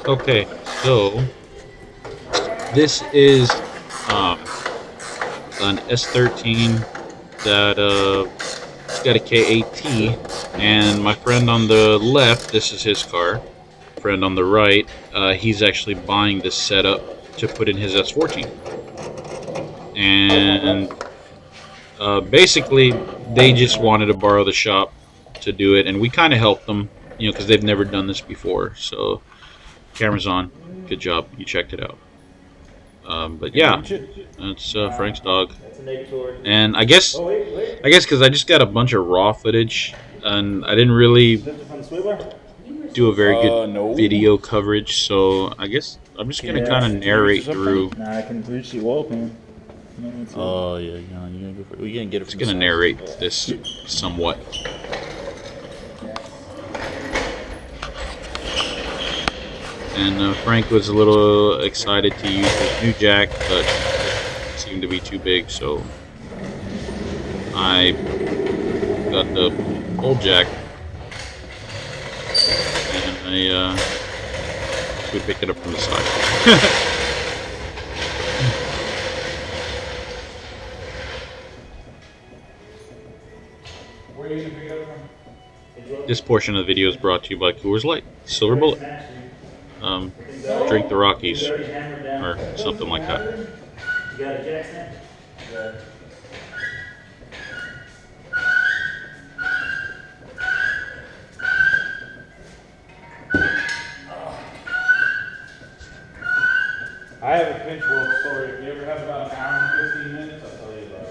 Okay, so this is um, an S13 that it's got a K8T, and my friend on the left, this is his car. Friend on the right, he's actually buying this setup to put in his S14, and basically they just wanted to borrow the shop to do it, and we kind of helped them, because they've never done this before. So camera's on. Good job, you checked it out. But Can you yeah, reach it? that's Frank's dog. That's a negatory. And I guess because I just got a bunch of raw footage, and I didn't really Lift it from the swiveler? do a very good No. video coverage, so I guess I'm just gonna kind of Can you reach narrate this up through. Nah, I can reach the oil pan. Oh yeah, you're gonna go for it. We can get it. Just gonna narrate this somewhat. And Frank was a little excited to use his new jack, but it seemed to be too big, so I got the old jack, and we picked it up from the side. Where are you gonna pick it up from? This portion of the video is brought to you by Coors Light, Silver Bullet. Drink the Rockies, or something like that. You got a jack snap? I have a pinch weld story. If you ever have about an hour and 15 minutes, I'll tell you about it.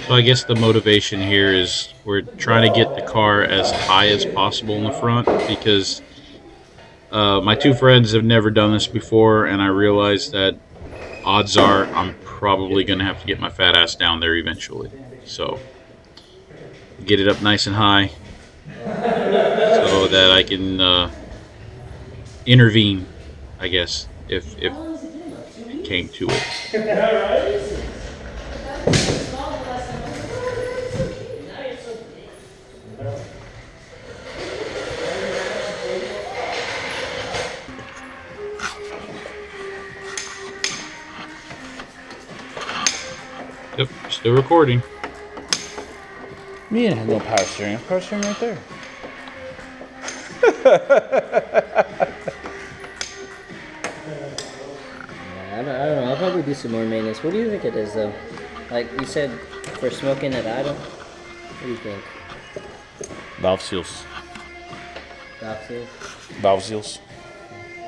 So I guess the motivation here is we're trying to get the car as high as possible in the front, because my two friends have never done this before, and I realize that odds are I'm probably going to have to get my fat ass down there eventually. So get it up nice and high so that I can intervene, I guess, if it came to it. Yep, still recording. Me and have no power steering. Power steering right there. I don't know. I'll probably do some more maintenance. What do you think it is, though? Like you said, for smoking at idle? What do you think? Valve seals. Valve seal? Valve seals.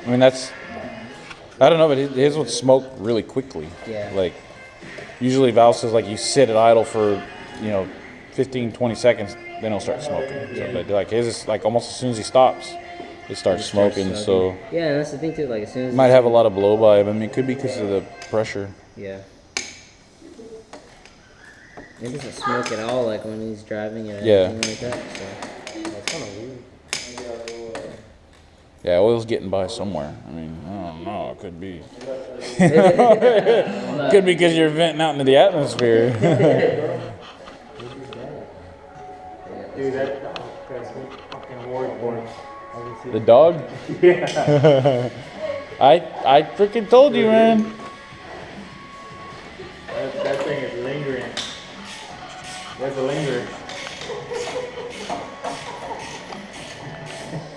I mean, that's. I don't know, but his would smoke really quickly. Yeah. Like, usually valve seals, like, you sit at idle for, 15, 20 seconds, then it'll start smoking. Yeah. So, but, like, his is, like, almost as soon as he stops, it starts smoking. So, Yeah, and that's the thing, too. Like, as soon as might have a lot of blow by, but I mean, it could be because of the pressure. Yeah. It doesn't smoke at all, like, when he's driving or Yeah. anything like that. So, it's kind of weird. Yeah, oil's getting by somewhere. I mean, I don't know. It could be. Could be because you're venting out into the atmosphere. Dude, that guy's fucking worried for him. The dog? Yeah. I freaking told you, man. That thing is lingering. There's a linger.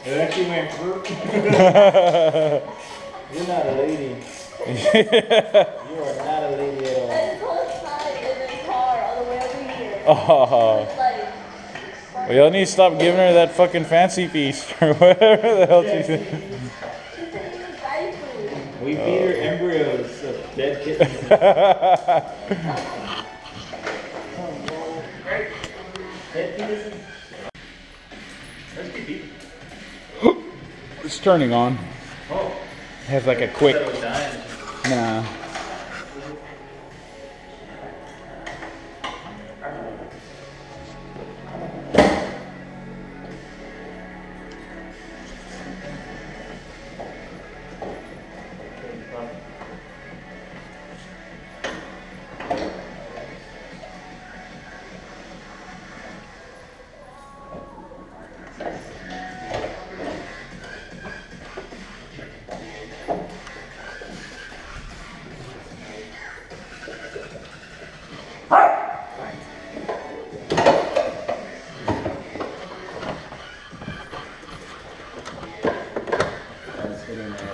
It actually went through. You're not a lady. You are not a lady at all. I told Ty in the car on the way over here. Oh. Well, y'all need to stop giving her that fucking fancy feast or whatever the hell she's in. We feed her embryos of dead kittens. Dead kittens. It's turning on. Oh. Has like a quick. Nah.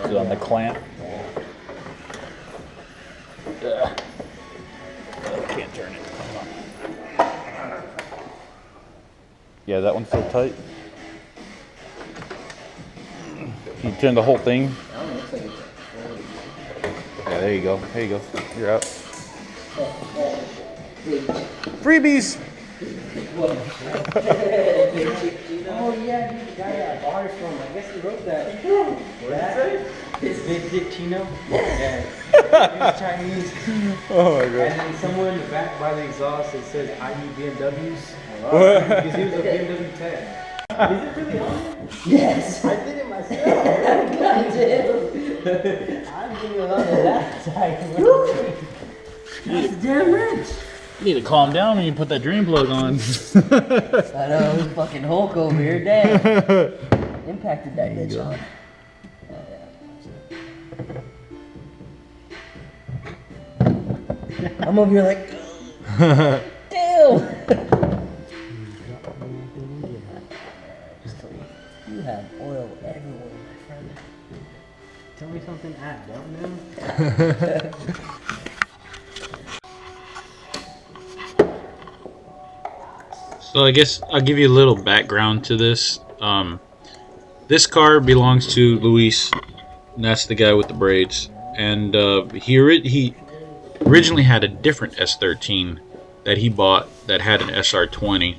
Is it on the clamp? I can't turn it. Hold on. Yeah, that one's still tight. Can you turn the whole thing? Yeah, there you go. There you go. You're out. Freebies! Oh yeah, dude, the guy I bought it from, I guess he wrote that. What did it say? It's Big Dick Chino. Yeah. He's Chinese. Oh my And then somewhere in the back by the exhaust it says I need BMWs. god. Because he was a BMW tech. Is it really on there? Yes. I did it myself. Goddamn. I'm doing a lot of that type. That's damn rich. You need to calm down when you put that drain plug on. I know, who's fucking Hulk over here, damn. Impacted that bitch on. I'm over here like, damn. Just tell you have oil everywhere, my friend. Tell me something I don't know. So I guess I'll give you a little background to this. This car belongs to Luis, and that's the guy with the braids. And he originally had a different S13 that he bought that had an SR20,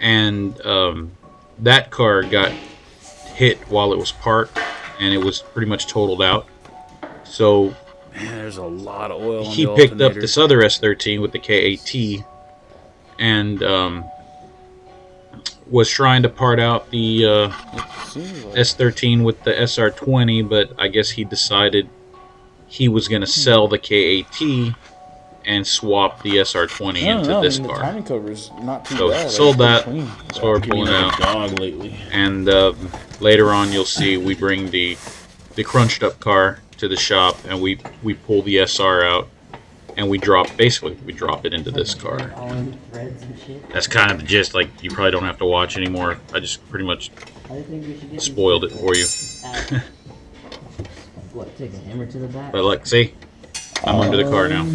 and that car got hit while it was parked, and it was pretty much totaled out. So Man, there's a lot of oil on he the picked up alternator. this other S13 with the KAT, and was trying to part out the S13 with the SR20, but I guess he decided he was going to sell the KAT and swap the SR20 into this the car. timing cover's not too So bad. sold Like, that. pretty clean. That's what we're pulling out. Dog lately. And later on, you'll see we bring the crunched up car to the shop, and we pull the SR out, and we drop it into this car. All in threads and shit. That's kind of the gist. Like, you probably don't have to watch anymore. I just pretty much I think we should get spoiled it for you. What, take a hammer to the back? But look, see, I'm under the car now.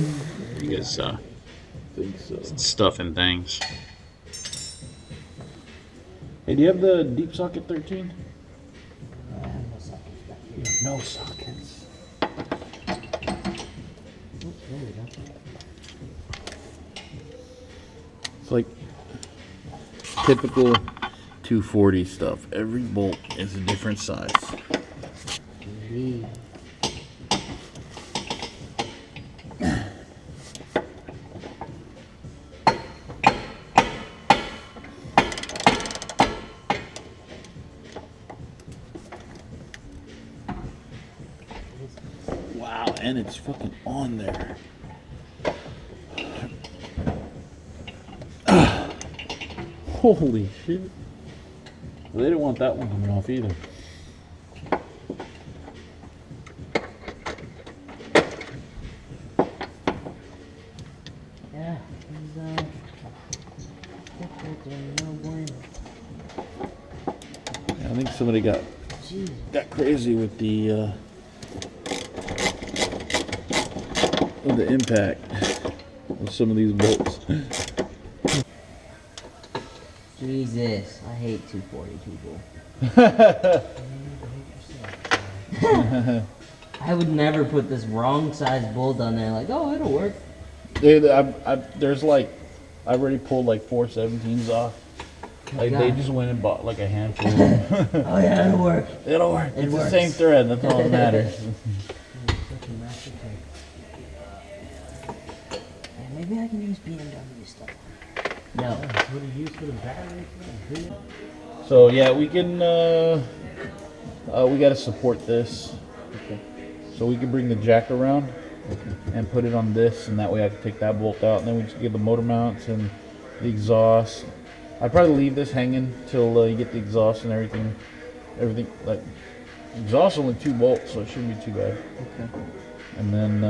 You guys think so. stuff and things. Hey, do you have the deep socket 13? I have no sockets back here. No sockets. Oops, there we go. It's like typical 240 stuff. Every bolt is a different size. Indeed. Wow, and it's fucking on there. Holy shit. Well, they didn't want that one coming off either. Yeah, no bueno. I think somebody got Jeez. crazy with the impact of some of these bolts. Jesus, I hate 240 people. I would never put this wrong size bolt on there like, oh, it'll work. Dude, there's like, I've already pulled like 417s off They just went and bought like a handful of them. Oh yeah, it'll work. It'll work. It It's works. the same thread. That's all that matters. Maybe I can use BMW stuff. No. What do you use for the battery? So yeah, we can. We got to support this. Okay. So we can bring the jack around and put it on this, and that way I can take that bolt out, and then we just get the motor mounts and the exhaust. I'd probably leave this hanging till you get the exhaust and everything. Everything like exhaust only 2 bolts, so it shouldn't be too bad. Okay. And then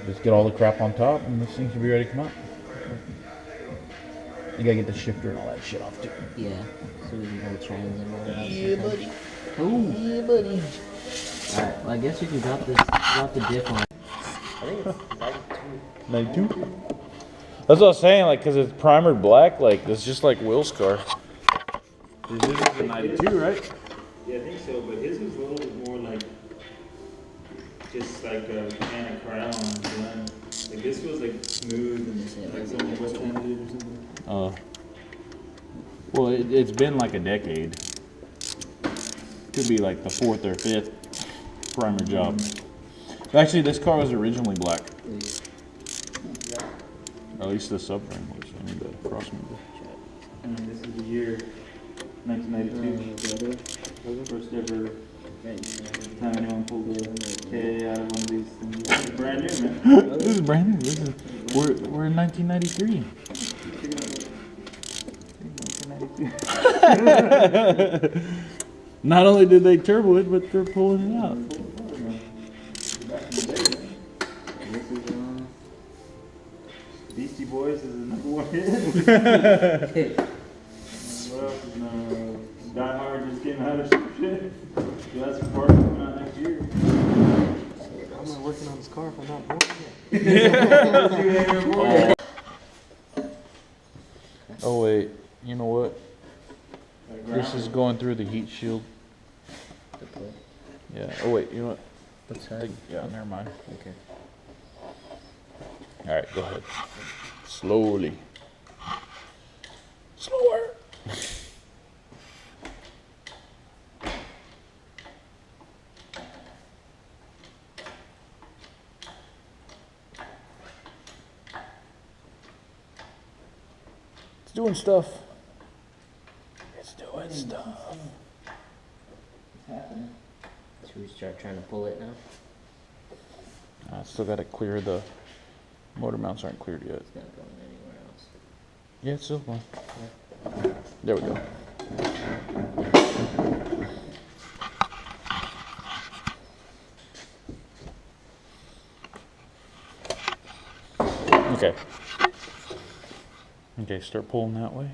just get all the crap on top, and this thing should be ready to come out. You gotta get the shifter and all that shit off too. Yeah. So we can go trans and all that. Yeah, buddy. Ooh. Yeah, buddy. Alright, well I guess you can drop the diff on. I think it's 92. 92. That's what I was saying, like, cause it's primered black, like it's just like Will's car. This is a 92, right? Yeah, I think so, but his was a little bit more like, just like a can of crown blend. Like this was like smooth and like something wet-handed or something. Well, it's been like a decade. Could be like the 4th or 5th primer job. Actually, this car was originally black. Or at least the subframe was. I need the cross member. And this is the year 1992. First ever time anyone pulled a K out of one of these things. This is brand new, man. This is brand new. We're in 1993. Not only did they turbo it, but they're pulling it out. This is Beastie Boys is the #1 hit. What else is Die Hard just came out of some shit. Jurassic Park coming out next year. I'm not working on this car if I'm not born yet. Oh wait, you know what? This is going through the heat shield. Yeah. Oh wait, you know what? What's that? Yeah, never mind. Okay. All right, go ahead. Slowly. Slower. It's doing stuff. It's doing stuff. Should we start trying to pull it now? I still got to clear the motor mounts aren't cleared yet. It's not going anywhere else. Yeah, it's still fine. There we go. Okay. Okay, start pulling that way.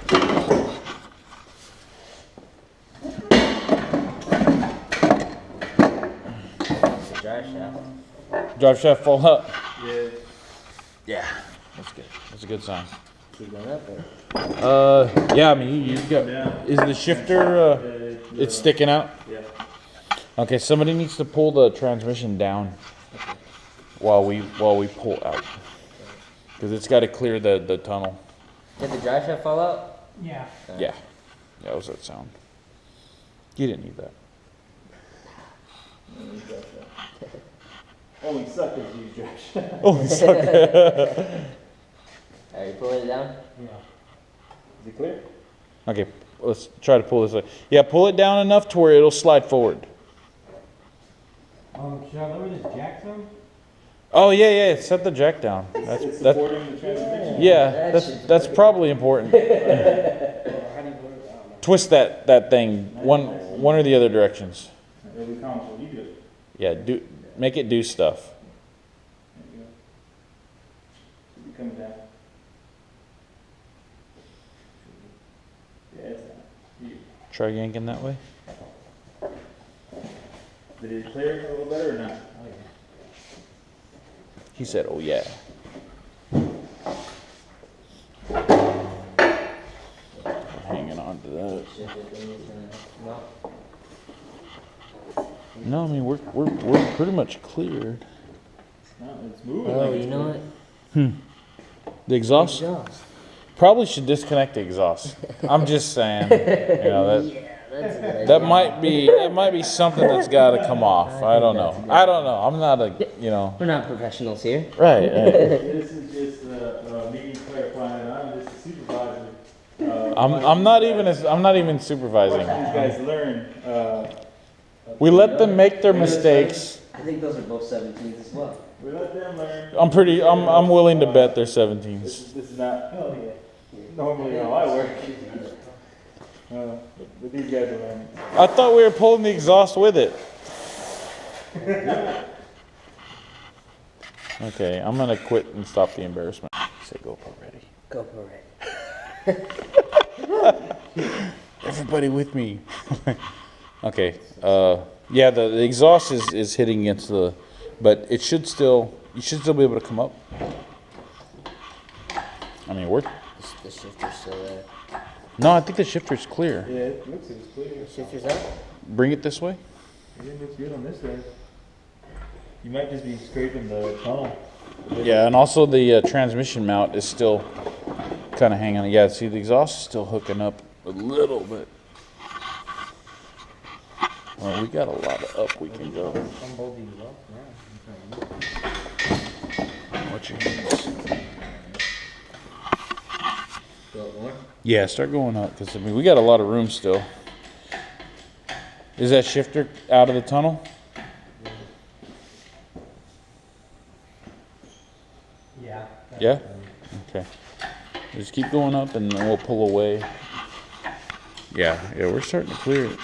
The drive shaft. Drive shaft fall up. Yeah. Yeah, that's good. That's a good sign. Keep going up or? Yeah, I mean, you got. Is the shifter? It's sticking out. Yeah. Okay, somebody needs to pull the transmission down while we pull out, because it's got to clear the tunnel. Did the drive shaft fall out? Yeah. Yeah, that was that sound. You didn't need that. Only suckers use trash. Oh, sucker. Are you pulling it down? Yeah. Is it clear? Okay, let's try to pull this way. Yeah, pull it down enough to where it'll slide forward. Should I lower this jack some? Oh yeah, set the jack down. It's That's supporting the transmission. yeah, that's probably important. Twist that thing one or the other directions. Every console, you do it. Yeah, make it do stuff. There you go. Should be coming down. Yeah, it's not. Try yanking that way. Did it clear a little better or not? He said, "Oh yeah." Hanging on to that. No, I mean we're pretty much cleared. No, it's moving. Oh, you know what? The exhaust? Exhaust. Probably should disconnect the exhaust. I'm just saying, you know, that might be something that's got to come off. I don't know. I'm not a, you know. We're not professionals here. Right. This is just me clarifying. I'm just a supervisor. I'm not even supervising. You guys learn. We let them make their mistakes. I think those are both 17s as well. We let them learn. I'm willing to bet they're 17s. This is not normally how I work. But these guys are learning. I thought we were pulling the exhaust with it. Okay, I'm gonna quit and stop the embarrassment. Say GoPro ready. GoPro ready. Everybody with me. Okay. Yeah, the exhaust is hitting against the, but you should still be able to come up. I mean, The shifter's still there. no, I think the shifter's clear. Yeah, it looks clear. The shifter's out? Bring it this way. It looks good on this side. You might just be scraping the tunnel. Yeah, and also the transmission mount is still kind of hanging on. Yeah, see, the exhaust is still hooking up a little bit. Well, we got a lot of up we can go. Watch your hands. Yeah, start going up, because I mean, we got a lot of room still. Is that shifter out of the tunnel? Yeah. Yeah? Okay. Just keep going up and then we'll pull away. Yeah, we're starting to clear it.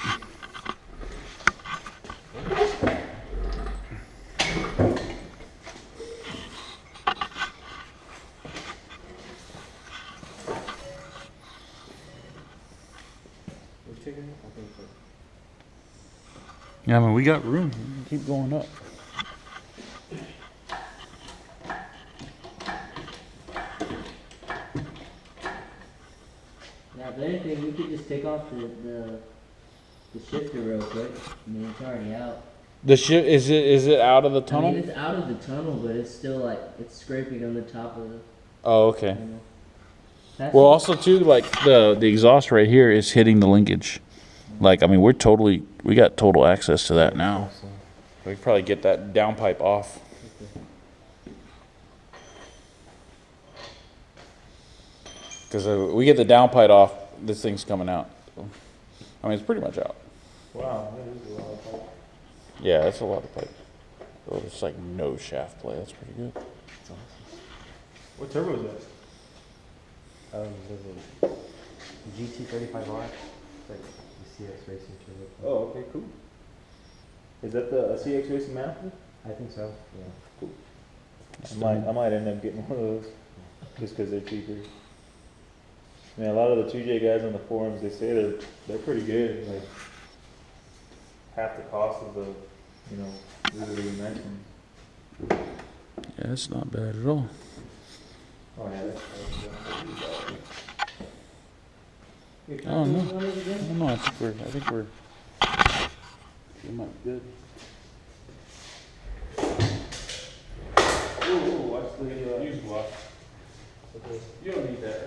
Yeah, I mean, we got room. We can keep going up. Now, if anything, we could just take off the shifter real quick. I mean, it's already out. The is it out of the I tunnel? mean, it's out of the tunnel, but it's still like, it's scraping on the top of the Oh, okay. tunnel. That's Well, also too, like the exhaust right here is hitting the linkage. Like, I mean, we got total access to that now. We could probably get that downpipe off. Because we get the downpipe off, this thing's coming out. So, I mean, it's pretty much out. Wow, that is a lot of pipe. Yeah, that's a lot of pipe. Oh, it's like no shaft play. That's pretty good. What turbo is that? There's a GT35R. It's like the CX Racing turbo. Oh, okay, cool. Is that the CX Racing manifold? I think so. Yeah. I might end up getting one of those just because they're cheaper. I mean, a lot of the 2J guys on the forums, they say they're pretty good. Like half the cost of the, really nice ones. Yeah, it's not bad at all. Oh yeah, that's Oh no, no, I think we might be good. Ooh, watch the Use block. You don't need that.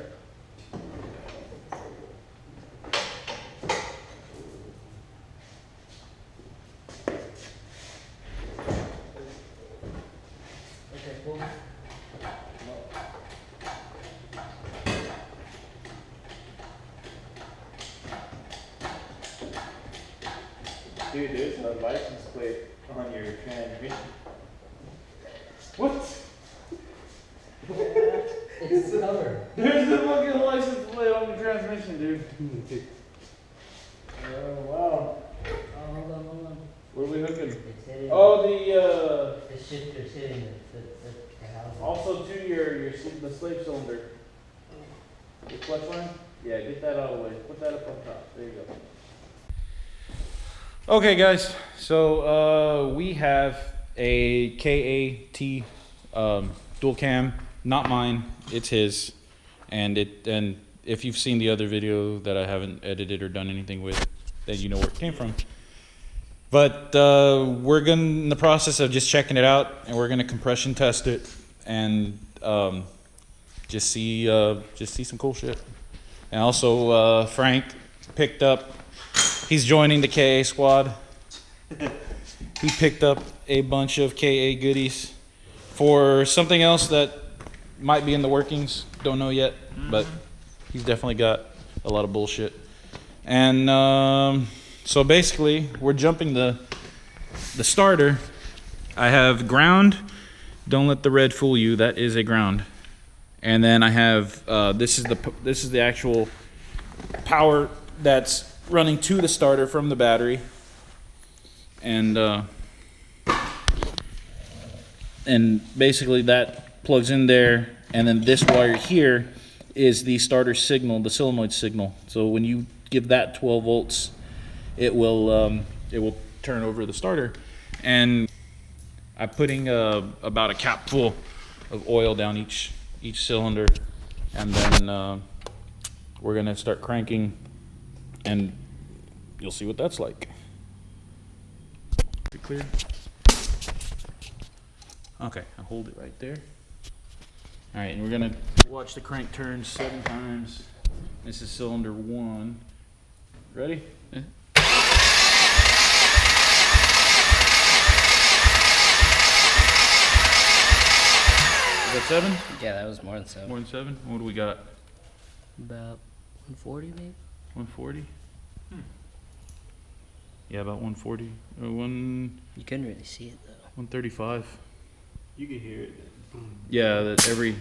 Okay, cool. Dude, there's a license plate on your transmission. What? It's the cover. There's the fucking license plate on the transmission, dude. Oh wow. Oh, hold on. Where are we hooking? It's hitting. Oh, The shifter's hitting the house. also to the slave cylinder. The clutch line? Yeah, get that out of the way. Put that up on top. There you go. Okay, guys. So we have a KAT dual cam. Not mine. It's his. And if you've seen the other video that I haven't edited or done anything with, then you know where it came from. But we're in the process of just checking it out, and we're gonna compression test it, and just see some cool shit. And also, Frank picked up. He's joining the KA squad. He picked up a bunch of KA goodies for something else that might be in the workings. Don't know yet, but he's definitely got a lot of bullshit. And so basically, we're jumping the starter. I have ground. Don't let the red fool you. That is a ground. And then I have this is the actual power that's running to the starter from the battery. And basically that plugs in there, and then this wire here is the starter signal, the solenoid signal. So when you give that 12 volts, it will turn over the starter. And I'm putting about a cap full of oil down each cylinder, and then we're gonna start cranking, and you'll see what that's like. Pretty clear. Okay, I'll hold it right there. All right, and we're gonna watch the crank turn 7 times. This is cylinder 1. Ready? Yeah. Is that 7? Yeah, that was more than 7. More than 7? What do we got? About 140 maybe? 140? Yeah, about 140. You couldn't really see it though. 135. You can hear it. Yeah, that every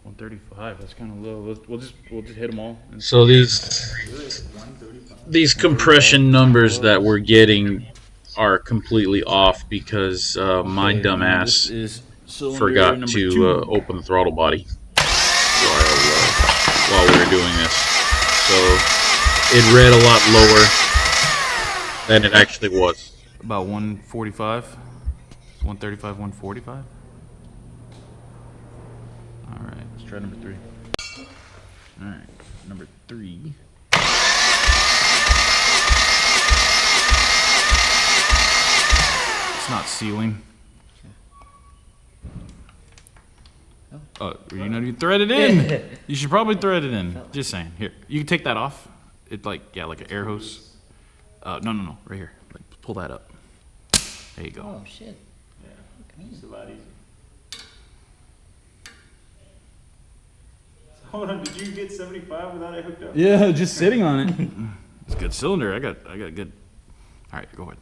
135. That's kind of low. We'll just hit them all. So these compression numbers that we're getting are completely off because my dumbass forgot to open the throttle body while we were doing this. So it read a lot lower than it actually was. About 145, 135, 145. All right, let's try number 3. All right, number 3. It's not sealing. Oh, you not even thread it in. You should probably thread it in. Just saying. Here, you can take that off. It's like an air hose. No, right here. Like, pull that up. There you go. Oh shit. Yeah, it's a lot easier. Hold on, did you get 75 without it hooked up? Yeah, just sitting on it. It's a good cylinder. I got good. All right, go ahead.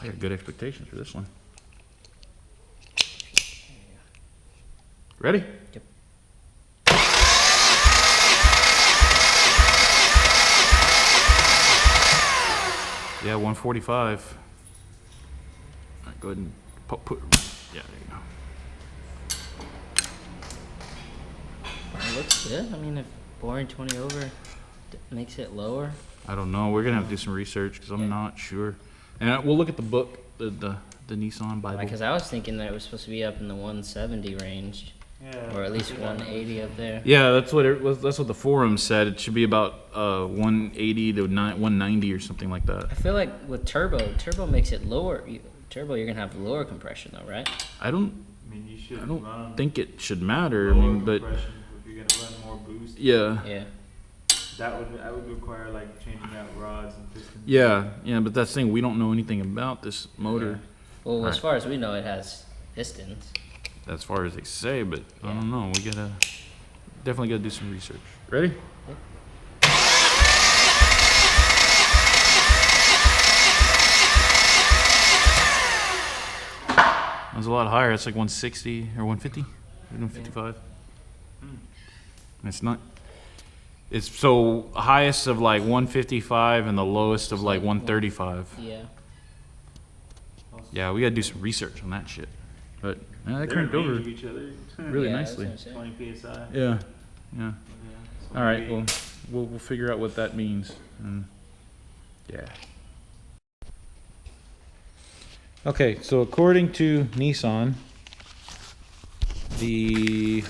I got good expectations for this one. Ready? Yep. Yeah, 145. All right, go ahead and put. Yeah, there you go. It looks good. I mean, if boring 20 over makes it lower. I don't know. We're gonna have to do some research because I'm not sure. And we'll look at the book, the Nissan Bible. Because I was thinking that it was supposed to be up in the 170 range, Yeah. or at least 180 up there. Yeah, that's what that's what the forum said. It should be about 180 to 190 or something like that. I feel like with turbo makes it lower. Turbo, you're gonna have lower compression though, right? I don't You should I don't run think it should matter. I lower mean, but compression if you're gonna run more boost. yeah, Yeah. That would require like changing out rods and pistons. yeah. But that's the thing. We don't know anything about this motor. Well, as Right. far as we know, it has pistons. As far as they say, but I don't know. We definitely gotta do some research. Ready? That was a lot higher. It's like 160 or 150, 155. It's not. It's so highest of like 155 and the lowest of like 135. Yeah. Yeah, we gotta do some research on that shit. But that They're cranked in range over of each other. really Yeah, that's nicely. what I'm saying. 20 psi. Yeah. Yeah. All right. Well, we'll figure out what that means. And yeah. Okay. So according to Nissan, the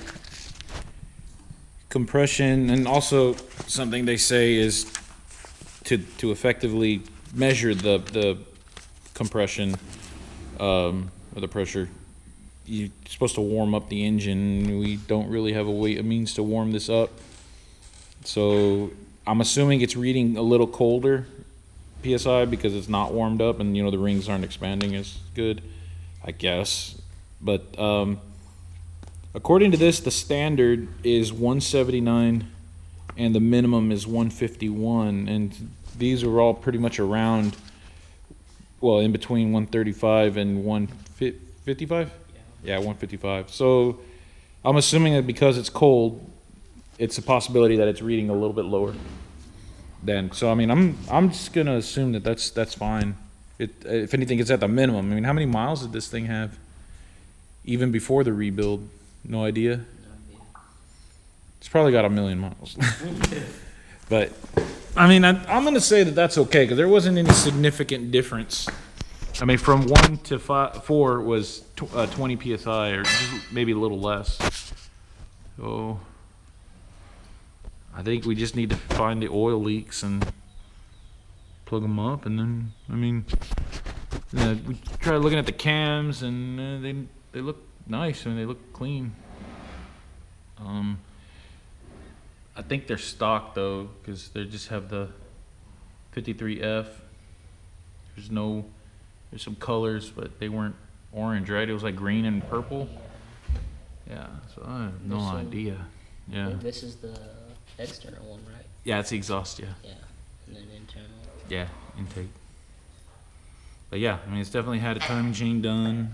compression, and also something they say is to effectively measure the compression or the pressure, you're supposed to warm up the engine. We don't really have a means to warm this up. So I'm assuming it's reading a little colder PSI because it's not warmed up and, you know, the rings aren't expanding as good, I guess. But according to this, the standard is 179 and the minimum is 151. And these are all pretty much around, well, in between 135 and 155? Yeah, 155. So I'm assuming that because it's cold, it's a possibility that it's reading a little bit lower. Then, so I mean, I'm just gonna assume that that's fine. If anything, it's at the minimum. I mean, how many miles did this thing have, even before the rebuild? No idea. It's probably got 1 million miles. But I mean, I'm gonna say that that's okay because there wasn't any significant difference. I mean, from 1 to 4 was 20 psi, or just maybe a little less. So I think we just need to find the oil leaks and plug them up, and then, I mean, we tried looking at the cams, and they look nice. I mean, they look clean. I think they're stock though, because they just have the 53F. There's some colors, but they weren't orange, right? It was like green and purple. Yeah, so I have no idea. Yeah. This is the external one, right? Yeah, it's the exhaust, yeah. Yeah, and then internal. Yeah, intake. But yeah, I mean, it's definitely had a timing chain done,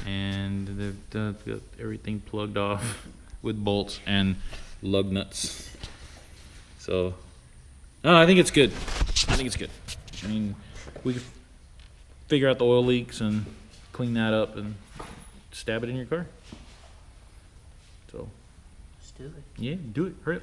and they've got everything plugged off with bolts and lug nuts. So, no, I think it's good. I think it's good. I mean, we can figure out the oil leaks and clean that up and stab it in your car. So, Let's do it. yeah, do it. Hurry up.